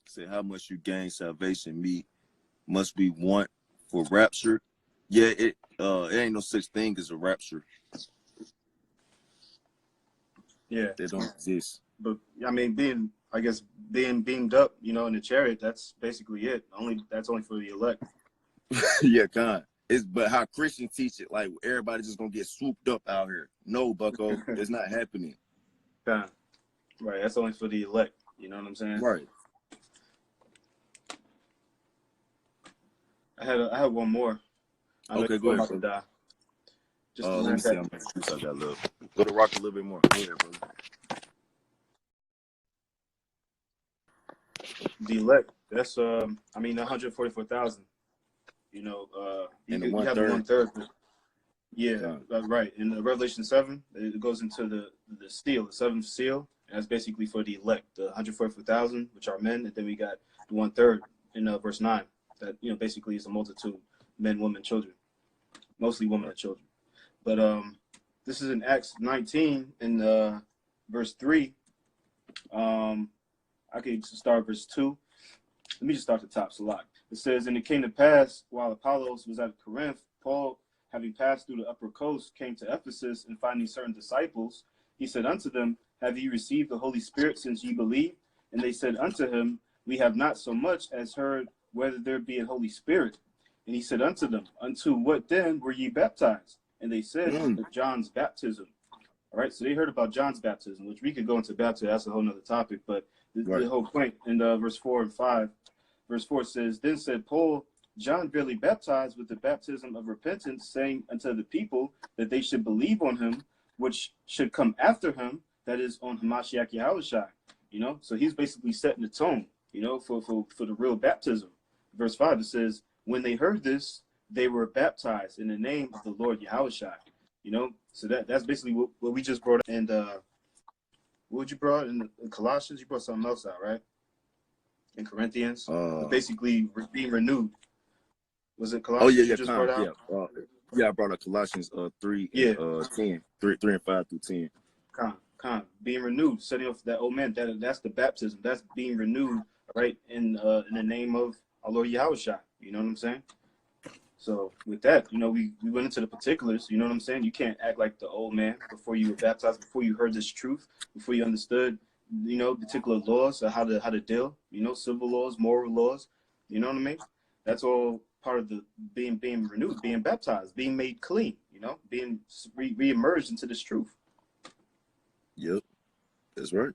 Say, how much you gain salvation must we want for rapture? Yeah, it ain't no such thing as a rapture. Yeah, they don't exist. But I mean, being beamed up, you know, in the chariot, that's basically it. That's only for the elect. Yeah, kind. But how Christians teach it, like everybody just gonna get swooped up out here. No, bucko, it's not happening. Right, that's only for the elect. You know what I'm saying? Right. I had one more. I know Okay, go you're ahead, about to bro. die. Just to Let me land see that. how much juice I got left. Go to rock a little bit more. Go ahead, bro. The elect. That's 144,000. You know, And the you have the 1/3. 1/3. Yeah, God. right. In Revelation 7, it goes into the seal, the seventh seal. And that's basically for the elect, the 144,000, which are men, and then we got the 1/3 in verse 9. That basically is a multitude, men, women, children, mostly women and children. But this is in Acts 19 in verse 3. I could start verse 2. Let me just start at the top. So it says, and it came to pass while Apollos was at Corinth, Paul, having passed through the upper coast, came to Ephesus, and finding certain disciples, he said unto them, have ye received the Holy Spirit since ye believed? And they said unto him, we have not so much as heard whether there be a Holy Spirit. And he said unto them, unto what then were ye baptized? And they said, unto John's baptism. All right, so they heard about John's baptism, which we could go into baptism. That's a whole nother topic. But the whole point in verse 4 and 5, verse 4 says, then said Paul, John verily baptized with the baptism of repentance, saying unto the people that they should believe on him, which should come after him, that is on Hamashiach Yahushua. So he's basically setting the tone, for the real baptism. Verse 5, it says, when they heard this, they were baptized in the name of the Lord Yahushua. So that's basically what we just brought. And what you brought in Colossians? You brought something else out, right? In Corinthians, basically being renewed. Was it Colossians you just brought out? Yeah, I brought up Colossians 3 and 10, 3 and 5 through 10. Being renewed, setting off that old man. That's the baptism. That's being renewed, right? In the name of our Lord Yahushua. You know what I'm saying? So with that, we went into the particulars. You know what I'm saying? You can't act like the old man before you were baptized, before you heard this truth, before you understood, particular laws, how to deal, civil laws, moral laws. You know what I mean? That's all part of the being renewed, being baptized, being made clean. Being re-emerged into this truth. Yep, that's right.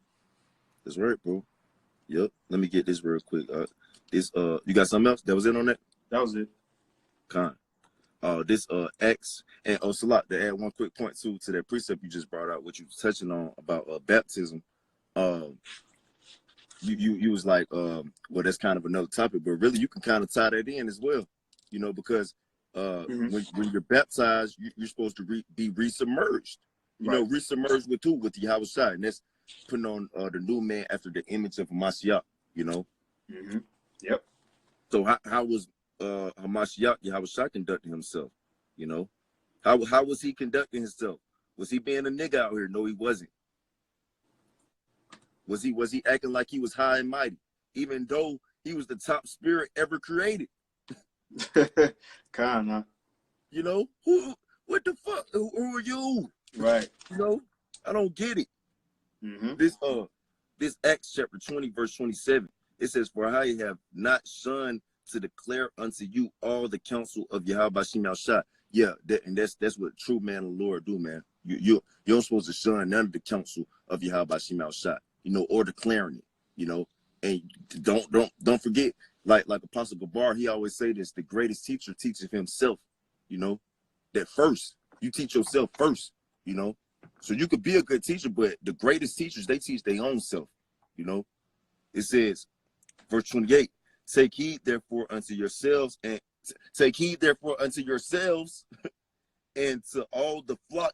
That's right, bro. Yep. Let me get this real quick. You got something else? That was it on that? That was it. This X and Salat, to add one quick point to that precept you just brought out, what you was touching on about baptism. You was like, well, that's kind of another topic, but really you can kind of tie that in as well, because when you're baptized, you're supposed to be resubmerged. Resubmerged with who? With Yahushua, and that's putting on the new man after the image of Mashiach. Yep. So how was Hamashiach Yahushua conducting himself? How was he conducting himself? Was he being a nigga out here? No, he wasn't. Was he acting like he was high and mighty, even though he was the top spirit ever created? Kinda. What the fuck? Who are you? Right. I don't get it. This Acts chapter 20 verse 27. It says, for I have not shunned to declare unto you all the counsel of Yahweh Shem Shah. Yeah, that's what true man and Lord do, man. You're supposed to shun none of the counsel of Yahweh Shem Shah, or declaring it, and don't forget, like Apostle Gabar, he always say this: the greatest teacher teaches himself. That first you teach yourself first. So you could be a good teacher, but the greatest teachers, they teach their own self. It says, verse 28. Take heed therefore unto yourselves and to all the flock.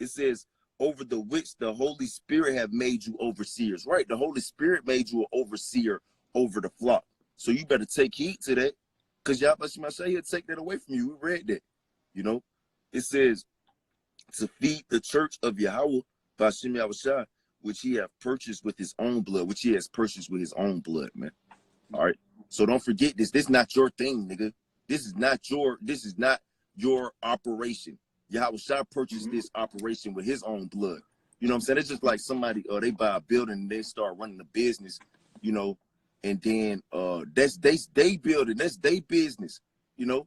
It says, over the which the Holy Spirit have made you overseers. Right? The Holy Spirit made you an overseer over the flock. So you better take heed to that, because Yahweh Shemashah, he'll take that away from you. We read that. It says, to feed the church of Yahweh by Shem Yahushua, which he have purchased with his own blood, man. All right. So don't forget this. This is not your thing, nigga. This is not your operation. Yahushua purchased this operation with his own blood. You know what I'm saying? It's just like somebody, they buy a building and they start running a business, and then that's they building, that's their business. You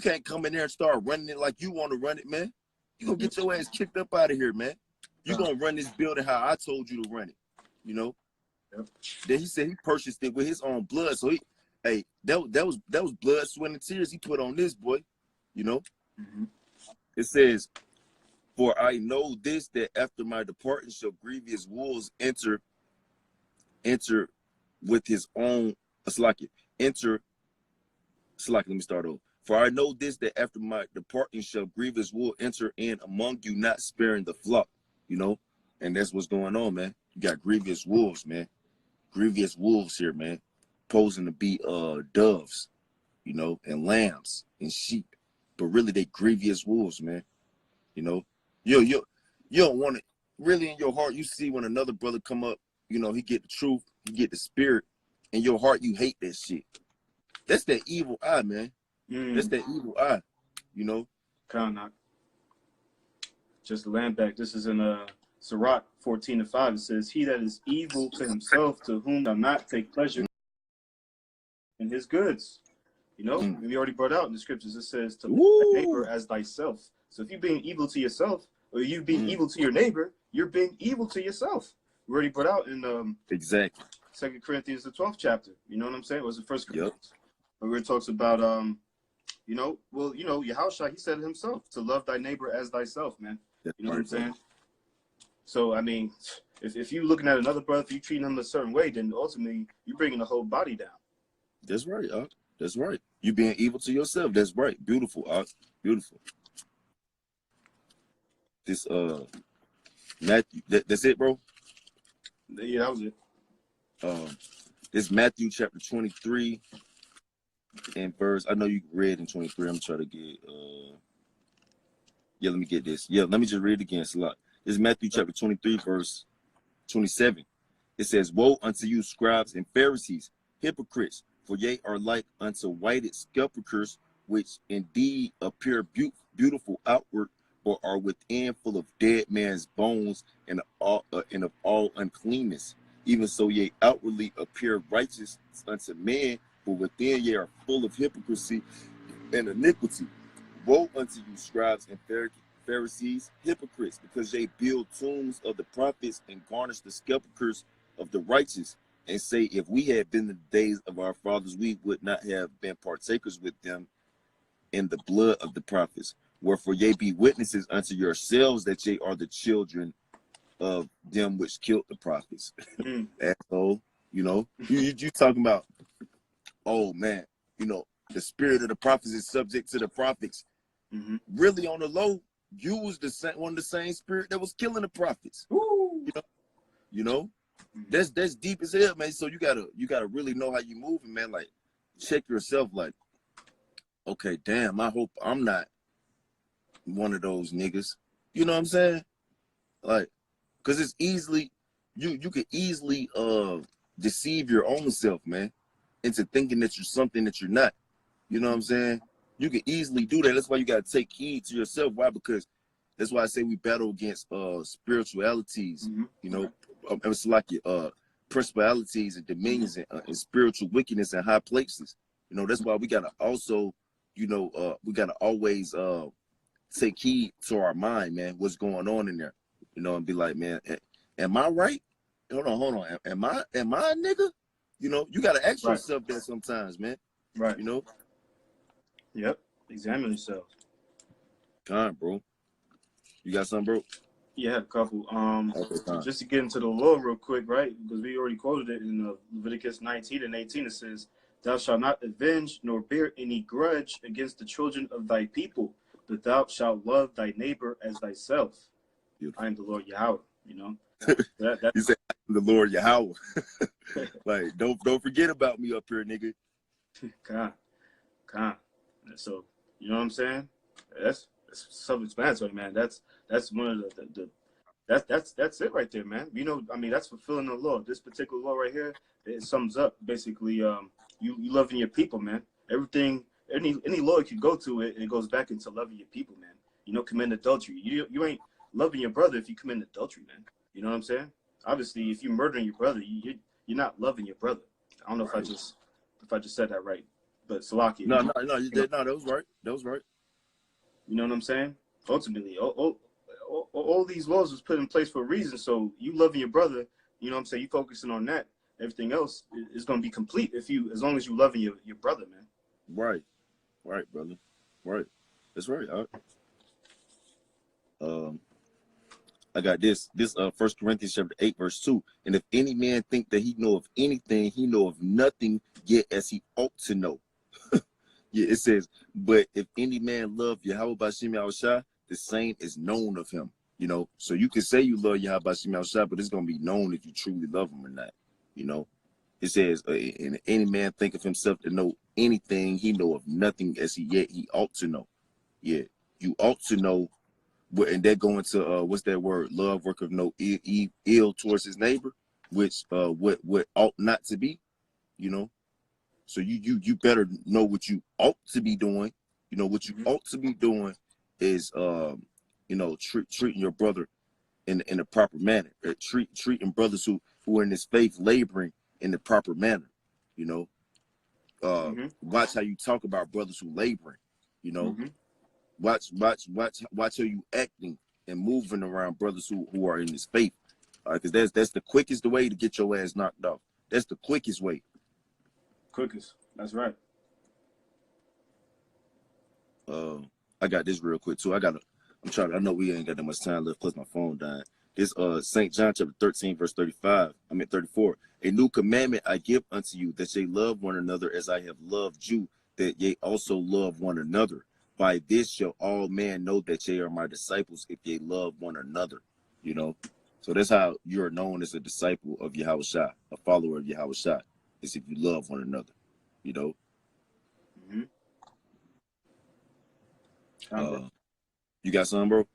can't come in there and start running it like you want to run it, man. You gonna get your ass kicked up out of here, man. You gonna run this building how I told you to run it, Then he said he purchased it with his own blood. So hey, that was blood, sweat, and tears he put on this boy. You know, it says, "For I know this, that after my departing shall grievous wolves enter with his own Slack enter Slack. Let me start over. For I know this, that after my departing shall grievous wolves enter in among you, not sparing the flock." You know, and that's what's going on, man. You got grievous wolves, man. Grievous wolves here, man, posing to be doves, you know, and lambs and sheep, but really they grievous wolves, man. You know, you don't want it. Really in your heart, you see when another brother come up, you know, he get the truth, he get the spirit. In your heart, you hate that shit. That's that evil eye, man. That's that evil eye, you know. Kind of. Just to land back, this is in Sirach 14:5. It says, "He that is evil to himself, to whom shall not take pleasure in his goods." You know, we already brought out in the scriptures, it says to love thy neighbor as thyself. So if you're being evil to yourself, or you being evil to your neighbor, you're being evil to yourself. We already brought out in exactly 2 Corinthians, the 12th chapter. You know what I'm saying? It was the first Corinthians. Yep. Where it talks about you know, well, you know, Yahushua, he said it himself, to love thy neighbor as thyself, man. That's you know right, what I'm saying? So I mean, if you're looking at another brother, if you treating him a certain way, then ultimately you're bringing the whole body down. That's right, that's right. You being evil to yourself. That's right. Beautiful, beautiful. This Matthew, that's it, bro. Yeah, that was it. This Matthew chapter 23 and verse. I know you read in 23. I'm trying to get yeah, let me get this. Yeah, let me just read it again. It's a lot. This is Matthew chapter 23, verse 27. It says, "Woe unto you, scribes and Pharisees, hypocrites, for ye are like unto whited sepulchres, which indeed appear beautiful outward, but are within full of dead man's bones and of all uncleanness. Even so ye outwardly appear righteous unto men, but within ye are full of hypocrisy and iniquity. Woe unto you, scribes and Pharisees, hypocrites, because they build tombs of the prophets and garnish the sepulchres of the righteous, and say, if we had been in the days of our fathers, we would not have been partakers with them in the blood of the prophets. Wherefore ye be witnesses unto yourselves that ye are the children of them which killed the prophets." Asshole, you know, you talking about, oh man, you know, the spirit of the prophets is subject to the prophets. Really on the low, you was one of the same spirit that was killing the prophets. You know, that's deep as hell, man. So you gotta really know how you moving, man. Like, check yourself. Like, okay, damn, I hope I'm not one of those niggas. You know what I'm saying? Like, cause it's easily you could easily deceive your own self, man, into thinking that you're something that you're not. You know what I'm saying? You can easily do that. That's why you got to take heed to yourself. Why? Because that's why I say we battle against spiritualities. You know, it's like principalities and dominions and spiritual wickedness in high places. You know, that's why we got to also, you know, we got to always take heed to our mind, man. What's going on in there? You know, and be like, man, am I right? Hold on. Am I a nigga? You know, you got to ask yourself that sometimes, man. Right. You know. Yep. Examine yourself. Con, bro. You got something, bro? Yeah, a couple. Okay, just to get into the law real quick, right? Because we already quoted it in Leviticus 19 and 18. It says, "Thou shalt not avenge nor bear any grudge against the children of thy people, but thou shalt love thy neighbor as thyself. Beautiful. I am the Lord Yahweh." You know. That you say, "I am the Lord Yahweh." Like, don't forget about me up here, nigga. Con. So, you know what I'm saying? That's self-explanatory, man. That's one of the that's it right there, man. You know, I mean, that's fulfilling the law. This particular law right here, it sums up basically you loving your people, man. Everything, any law you can go to, it goes back into loving your people, man. You know, commit adultery. You ain't loving your brother if you commit adultery, man. You know what I'm saying? Obviously, if you're murdering your brother, you're not loving your brother. I don't know if I just said that right, but Salaki. No, you did. No, that was right. That was right. You know what I'm saying? Ultimately, all these laws was put in place for a reason. So you loving your brother, you know what I'm saying? You focusing on that. everything else is going to be complete as long as you loving your brother, man. Right, right, brother, right. That's right. Um, I got this. This 1 Corinthians chapter 8, verse 2. And if any man think that he know of anything, he know of nothing yet as he ought to know. Yeah, it says, but if any man love Yahweh Bashim Yahushua, the same is known of him. You know, so you can say you love Yahweh Bashim Yahushua, but it's gonna be known if you truly love him or not. You know, it says, and any man think of himself to know anything, he know of nothing as he ought to know. Yeah, you ought to know. And that go into what's that word? Love work of no ill towards his neighbor, which what ought not to be, you know. So you better know what you ought to be doing. You know what you ought to be doing is you know, treating your brother in a proper manner. Treating brothers who are in this faith laboring in the proper manner. You know, watch how you talk about brothers who laboring. You know. Watch how you acting and moving around brothers who are in this faith. Because that's the quickest way to get your ass knocked off. That's the quickest way. Quickest. That's right. I got this real quick too. I know we ain't got that much time left, plus my phone dying. This St. John chapter 13, verse 34. A new commandment I give unto you, that ye love one another as I have loved you, that ye also love one another. By this shall all men know that ye are my disciples, if ye love one another. You know, so that's how you're known as a disciple of Yahushua, a follower of Yahushua, is if you love one another. You know. You got something, bro?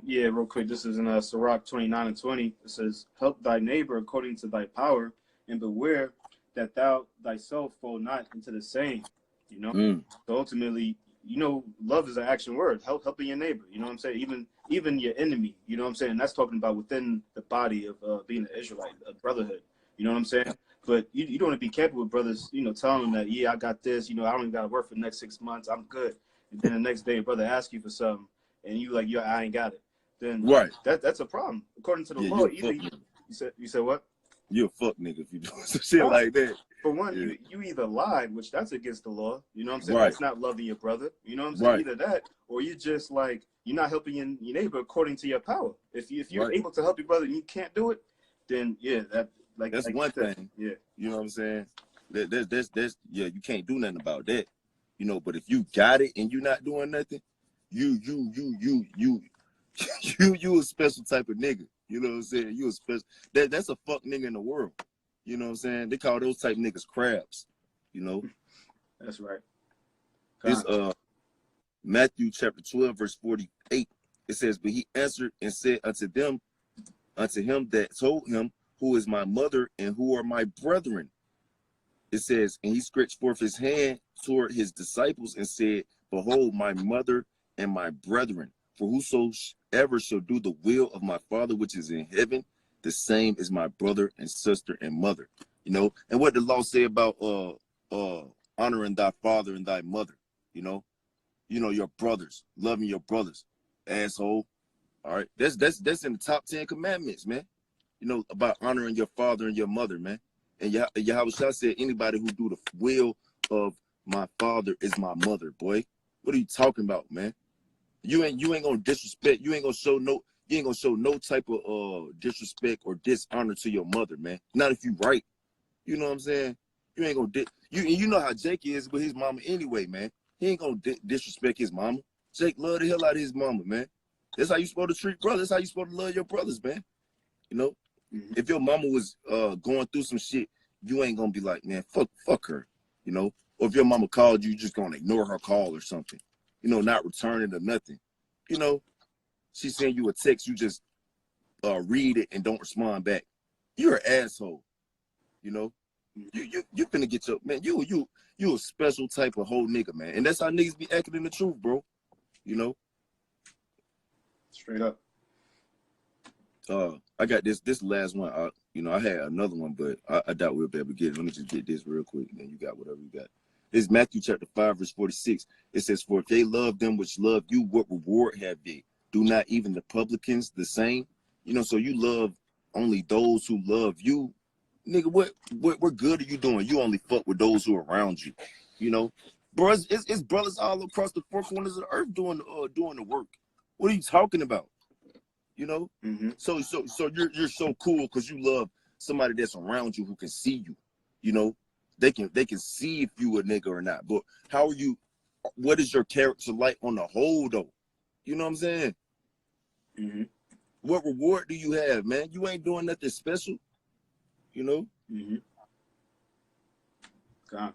Yeah, real quick. This is in Sirach 29 and 20. It says, "Help thy neighbor according to thy power, and beware that thou thyself fall not into the same." You know, so ultimately, you know, love is an action word. Helping your neighbor. You know what I'm saying? Even your enemy. You know what I'm saying? That's talking about within the body of being an Israelite, a brotherhood. You know what I'm saying? But you don't want to be careful with brothers. You know, telling them that, yeah, I got this. You know, I don't even got to work for the next 6 months. I'm good. And then the next day, a brother asks you for something, and you like, yeah, I ain't got it. Then right, that's a problem according to the law. Either you said what? You're a fuck nigga if you do some shit like that. For one, you either lied, which that's against the law. You know what I'm saying? Right. That's not loving your brother. You know what I'm saying? Right. Either that, or you just like, you're not helping your neighbor according to your power. If you're able to help your brother and you can't do it, then yeah, that's one thing. Yeah. You know what I'm saying? That's you can't do nothing about that. You know, but if you got it and you're not doing nothing, you a special type of nigga. You know what I'm saying? You a special that's a fuck nigga in the world. You know what I'm saying? They call those type niggas crabs. You know? That's right. This Matthew chapter 12, verse 48. It says, but he answered and said unto him that told him, who is my mother and who are my brethren? It says, and he stretched forth his hand toward his disciples and said, behold, my mother and my brethren. For whosoever shall do the will of my Father which is in heaven, the same is my brother and sister and mother. You know, and what the law say about honoring thy father and thy mother, you know, your brothers, loving your brothers, asshole. All right. That's in the top 10 commandments, man. You know, about honoring your father and your mother, man. And Yahushua said, anybody who do the will of my father is my mother, boy. What are you talking about, man? You ain't gonna disrespect. You ain't gonna show no type of disrespect or dishonor to your mother, man. Not if you right. You know what I'm saying? You ain't gonna you know how Jake is with his mama anyway, man. He ain't gonna disrespect his mama. Jake love the hell out of his mama, man. That's how you supposed to treat brothers. That's how you supposed to love your brothers, man. You know, if your mama was going through some shit, you ain't gonna be like, man, fuck her. You know, or if your mama called you, just gonna ignore her call or something. You know, not returning or nothing. You know, she send you a text, you just read it and don't respond back. You're an asshole. You know, you finna get your man. You a special type of whole nigga, man. And that's how niggas be acting in the truth, bro. You know, straight up. I got this last one. You know, I had another one, but I doubt we'll be able to get it. Let me just get this real quick, and then you got whatever you got. This is Matthew chapter 5, verse 46. It says, for if they love them which love you, what reward have they? Do not even the publicans the same? You know, so you love only those who love you. nigga, what good are you doing? You only fuck with those who are around you. You know, bro, it's brothers all across the four corners of the earth doing the work. What are you talking about? You know, so you're so cool because you love somebody that's around you who can see you. You know, they can see if you a nigga or not. But how are you? What is your character like on the whole though? You know what I'm saying? What reward do you have, man? You ain't doing nothing special. You know. God.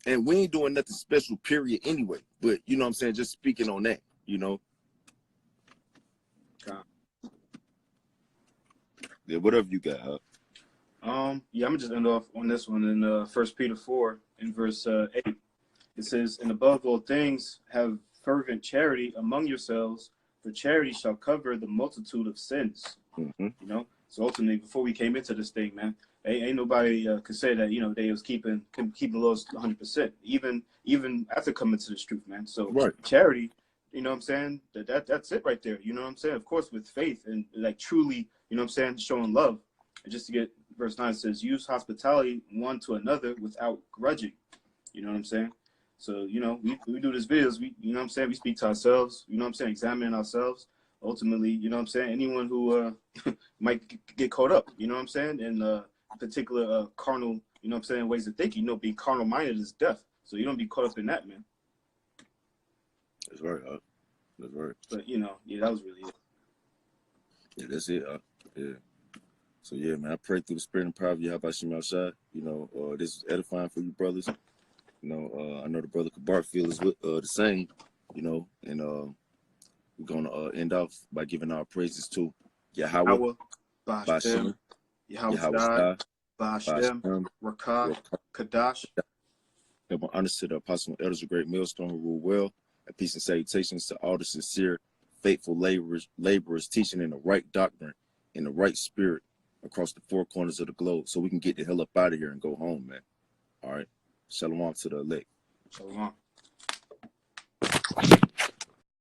And we ain't doing nothing special, period, anyway. But you know what I'm saying? Just speaking on that, you know. God. Yeah, whatever you got, huh? Yeah, I'm gonna just end off on this one in 1 Peter 4 in verse 8. It says, "And above all things, have fervent charity among yourselves, for charity shall cover the multitude of sins." You know, so ultimately, before we came into this thing, man, ain't nobody could say that, you know, they was keeping the laws 100%, even after coming to this truth, man. So charity, you know what I'm saying? That's it right there. You know what I'm saying? Of course, with faith and like truly, you know what I'm saying, showing love. And just to get verse 9 says, "Use hospitality one to another without grudging." You know what I'm saying? So, you know, we do these videos, you know what I'm saying? We speak to ourselves, you know what I'm saying? Examining ourselves. Ultimately, you know what I'm saying? Anyone who might get caught up, you know what I'm saying? In particular carnal, you know what I'm saying, ways of thinking, you know, being carnal minded is death. So you don't be caught up in that, man. That's right, huh? That's right. But, you know, yeah, that was really it. Yeah, that's it, huh? Yeah. So, yeah, man, I pray through the spirit and power of Yahweh Shem Shai. You know, this is edifying for you brothers. You know, I know the brother Kabar feels the same, you know, and we're going to end off by giving our praises to Yahweh, Bashem, Yahweh, Bashem, Rakah, Kadash. Double honors to the apostle and elders of Great Millstone who rule well, and peace and salutations to all the sincere, faithful laborers teaching in the right doctrine, in the right spirit across the four corners of the globe, so we can get the hell up out of here and go home, man. All right. Shalom to the elect. Shalom.